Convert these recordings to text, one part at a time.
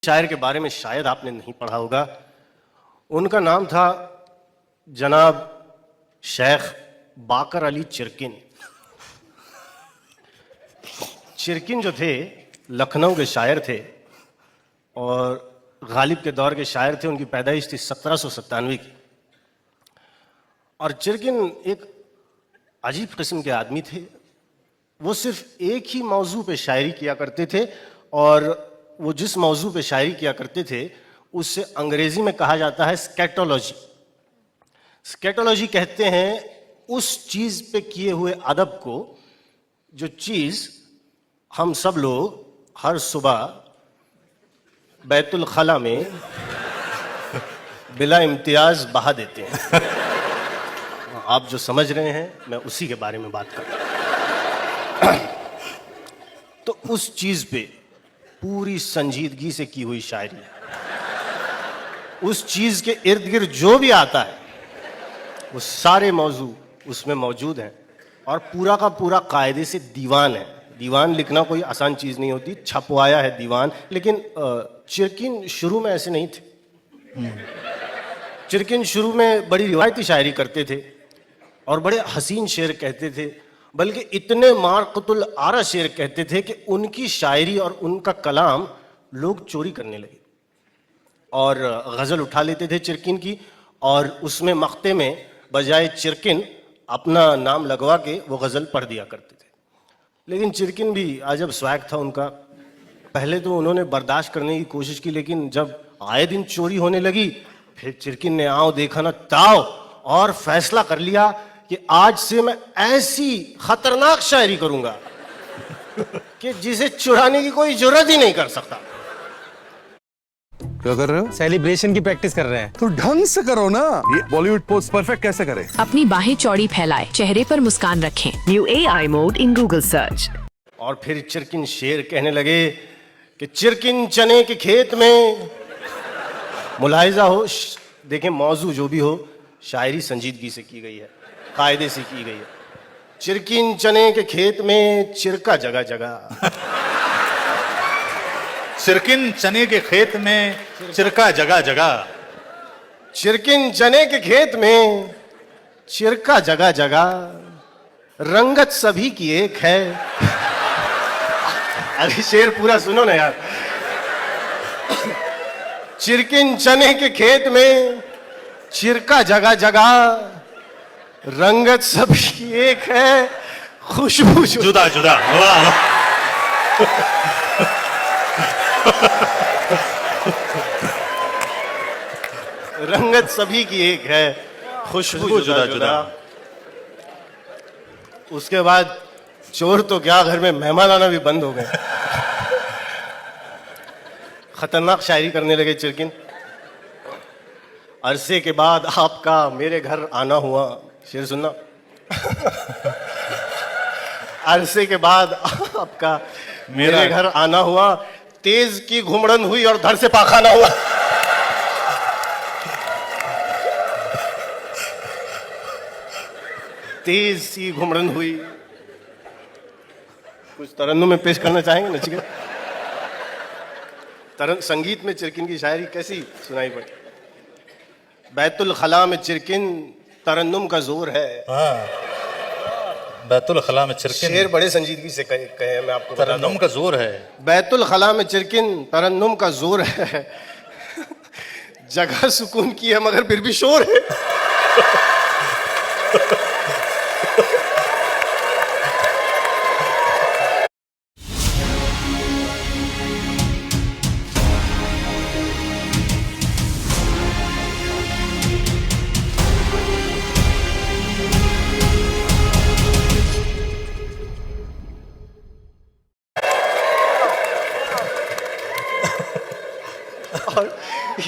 शायर के बारे में शायद आपने नहीं पढ़ा होगा। उनका नाम था जनाब शेख बाकर अली चिरकिन। चिरकिन जो थे लखनऊ के शायर थे और गालिब के दौर के शायर थे। उनकी पैदाइश थी 1797 की। और चिरकिन एक अजीब किस्म के आदमी थे। वो सिर्फ एक ही मौजू पे शायरी किया करते थे और वो जिस मौजू पे शायरी किया करते थे उससे अंग्रेजी में कहा जाता है स्कैटोलॉजी। स्कैटोलॉजी कहते हैं उस चीज पे किए हुए अदब को जो चीज हम सब लोग हर सुबह बैतुल खला में बिला इम्तियाज बहा देते हैं। आप जो समझ रहे हैं मैं उसी के बारे में बात कर रहा हूं। तो उस चीज पे पूरी संजीदगी से की हुई शायरी है। उस चीज के इर्द गिर्द जो भी आता है वो सारे मौजू उसमें मौजूद हैं और पूरा का पूरा कायदे से दीवान है। दीवान लिखना कोई आसान चीज नहीं होती। छपवाया है दीवान। लेकिन चिरकिन शुरू में ऐसे नहीं थे। चिरकिन शुरू में बड़ी रिवायती शायरी करते थे और बड़े हसीन शेर कहते थे। बल्कि इतने मारकतुल आरा शेर कहते थे कि उनकी शायरी और उनका कलाम लोग चोरी करने लगे और गज़ल उठा लेते थे चिरकिन की और उसमें मख्ते में बजाय चिरकिन अपना नाम लगवा के वो गज़ल पढ़ दिया करते थे। लेकिन चिरकिन भी अजब स्वैग था उनका। पहले तो उन्होंने बर्दाश्त करने की कोशिश की, लेकिन जब आए दिन चोरी होने लगी फिर चिरकिन ने आओ देखा ना ताओ और फैसला कर लिया कि आज से मैं ऐसी खतरनाक शायरी करूंगा कि जिसे चुराने की कोई जरूरत ही नहीं कर सकता। क्या कर रहे हो? सेलिब्रेशन की प्रैक्टिस कर रहे हैं। तो ढंग से करो ना। ये बॉलीवुड पोज परफेक्ट कैसे करे? अपनी बाहें चौड़ी फैलाएं, चेहरे पर मुस्कान रखें। New AI mode in Google search. और फिर चिरकिन शेर कहने लगे कि चिरकिन चने के खेत में मुलाहिजा हो। देखें मौजू जो भी हो शायरी संजीदगी से की गई है, कायदे से की गई है। चिरकिन चने के खेत में चिरका जगह जगह। चिरकिन चने के खेत में चिरका जगह जगह। चिरकिन चने के खेत में चिरका जगह जगह। रंगत सभी की एक है। अरे शेर पूरा सुनो ना यार। चिरकिन चने के खेत में चिरका जगह जगह। रंगत सभी की एक है, खुशबू जुदा जुदा। वाह वाह। रंगत सभी की एक है, खुशबू जुदा जुदा। उसके बाद चोर तो क्या घर में मेहमान आना भी बंद हो गए। खतरनाक शायरी करने लगे चिरकिन। अरसे के बाद आपका मेरे घर आना हुआ। शेर सुनना। अरसे के बाद आपका मेरे घर आना हुआ। तेज की घुमड़न हुई और धड़ से पाखाना हुआ। तेज सी घुमड़न हुई। कुछ तरन्नुम में पेश करना चाहेंगे नचिकेता? संगीत में चिरकिन की शायरी कैसी सुनाई पड़ी? बैतुल खला में चिरकिन तरन्नुम का जोर है। बैतुल खला में चिरकिन। शेर बड़े संजीदगी से कहे मैं आपको तरन्नुम का जोर है। बैतुल खला में चिरकिन तरन्नुम का जोर है। जगह सुकून की है मगर फिर भी शोर है। और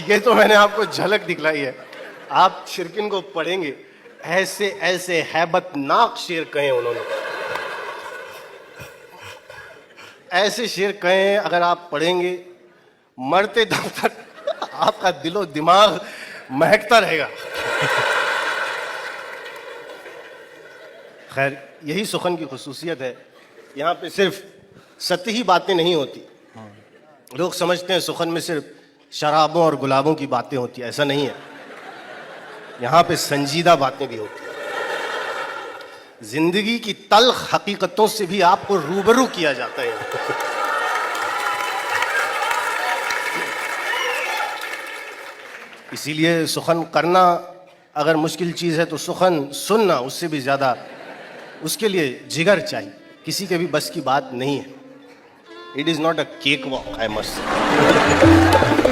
ये तो मैंने आपको झलक दिखलाई है। आप चिरकिन को पढ़ेंगे ऐसे ऐसे हैबतनाक शेर कहे उन्होंने। ऐसे शेर कहे अगर आप पढ़ेंगे मरते दम तक आपका दिलो दिमाग महकता रहेगा। खैर यही सुखन की खुसूसियत है। यहाँ पे सिर्फ सतही बातें नहीं होती, लोग समझते हैं सुखन में सिर्फ शराबों और गुलाबों की बातें होती है, ऐसा नहीं है। यहाँ पे संजीदा बातें भी होती हैं। जिंदगी की तल्ख हकीकतों से भी आपको रूबरू किया जाता है। इसीलिए सुखन करना अगर मुश्किल चीज़ है तो सुखन सुनना उससे भी ज़्यादा, उसके लिए जिगर चाहिए, किसी के भी बस की बात नहीं है। It is not a cake walk, I must.